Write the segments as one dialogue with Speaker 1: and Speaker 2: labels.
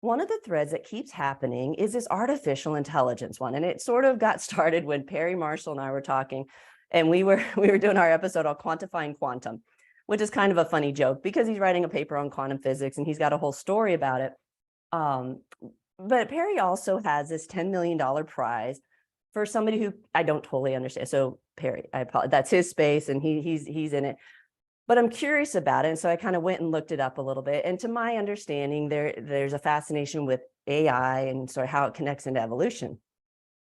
Speaker 1: one of the threads that keeps happening is this artificial intelligence one. And it sort of got started when Perry Marshall and I were talking, and we were doing our episode on quantifying quantum, which is kind of a funny joke because he's writing a paper on quantum physics and he's got a whole story about it. But Perry also has this $10 million prize for somebody who I don't totally understand. So Perry, I apologize, that's his space and he's in it. But I'm curious about it. And so I kind of went and looked it up a little bit. And to my understanding, there's a fascination with AI and sort of how it connects into evolution.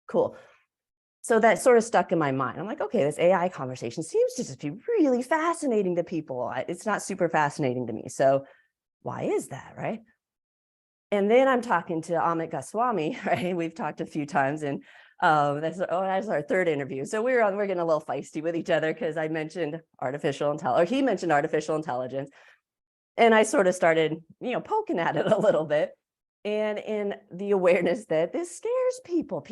Speaker 1: Cool. So that sort of stuck in my mind. I'm like, okay, this AI conversation seems to just be really fascinating to people. It's not super fascinating to me. So why is that, right? And then I'm talking to Amit Goswami, right? We've talked a few times, and that's our third interview. So we're getting a little feisty with each other because I mentioned artificial intelligence, or he mentioned artificial intelligence, and I sort of started, poking at it a little bit, and in the awareness that this scares people.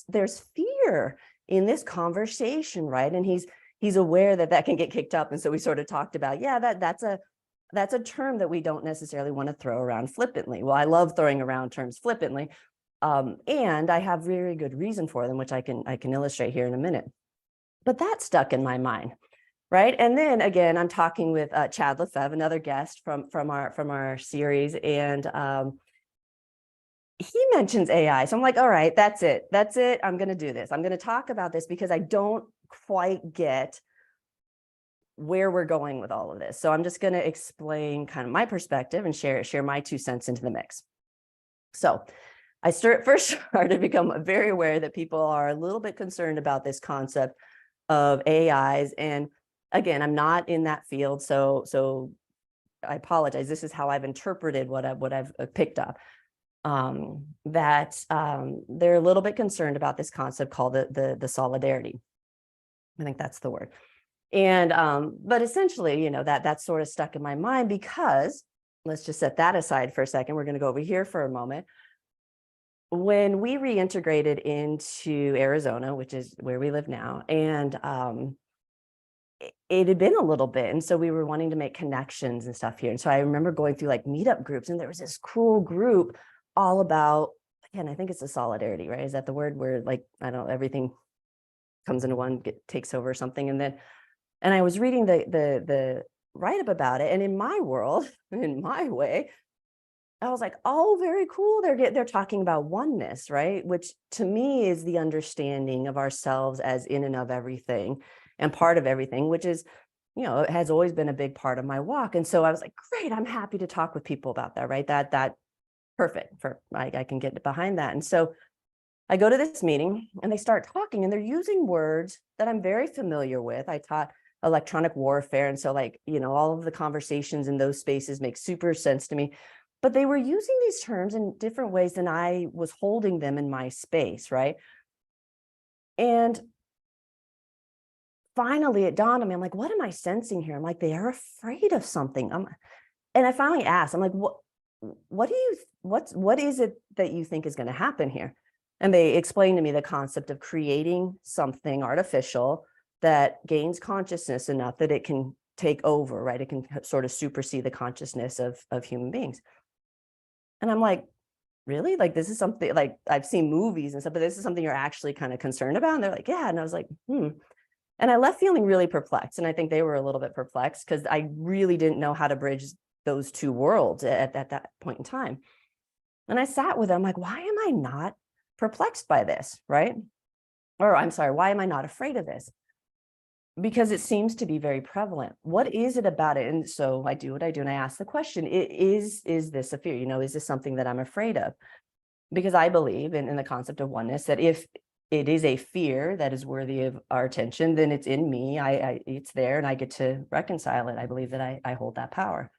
Speaker 1: There's fear in this conversation, right? And he's aware that can get kicked up, and so we sort of talked about, yeah, that's a term that we don't necessarily want to throw around flippantly. Well, I love throwing around terms flippantly. And I have very good reason for them, which I can illustrate here in a minute. But that stuck in my mind, right? And then again, I'm talking with Chad Lefevre, another guest from our series, and he mentions AI. So I'm like, all right, that's it. I'm going to do this. I'm going to talk about this because I don't quite get where we're going with all of this. So I'm just going to explain kind of my perspective and share my 2 cents into the mix. So I first started to become very aware that people are a little bit concerned about this concept of AIs. And again, I'm not in that field, so I apologize. This is how I've interpreted what I've picked up. That they're a little bit concerned about this concept called the solidarity. I think that's the word. And but essentially, that sort of stuck in my mind because, let's just set that aside for a second. We're going to go over here for a moment. When we reintegrated into Arizona, which is where we live now, and it had been a little bit, and so we were wanting to make connections and stuff here. And so I remember going through like meetup groups, and there was this cool group all about, again, I think it's a solidarity, right? Is that the word where, like, I don't know, everything comes into one, takes over something, and I was reading the write-up about it, and in my world, in my way, I was like, oh, very cool. They're talking about oneness, right? Which to me is the understanding of ourselves as in and of everything and part of everything, which is, it has always been a big part of my walk. And so I was like, great, I'm happy to talk with people about that, right? That perfect I can get behind that. And so I go to this meeting and they start talking and they're using words that I'm very familiar with. I taught electronic warfare. And so all of the conversations in those spaces make super sense to me. But they were using these terms in different ways than I was holding them in my space, right? And finally, it dawned on me, I'm like, what am I sensing here? I'm like, they are afraid of something. And I finally asked, I'm like, what is it that you think is going to happen here? And they explained to me the concept of creating something artificial that gains consciousness enough that it can take over, right? It can sort of supersede the consciousness of human beings. And I'm like, really? Like, this is something, like, I've seen movies and stuff, but this is something you're actually kind of concerned about? And they're like, yeah. And I was like, And I left feeling really perplexed. And I think they were a little bit perplexed because I really didn't know how to bridge those two worlds at that point in time. And I sat with them like, why am I not perplexed by this, right? Or I'm sorry, why am I not afraid of this? Because it seems to be very prevalent. What is it about it? And so I do what I do, and I ask the question, is this a fear? Is this something that I'm afraid of? Because I believe in the concept of oneness, that if it is a fear that is worthy of our attention, then it's in me, it's there, and I get to reconcile it. I believe that I hold that power.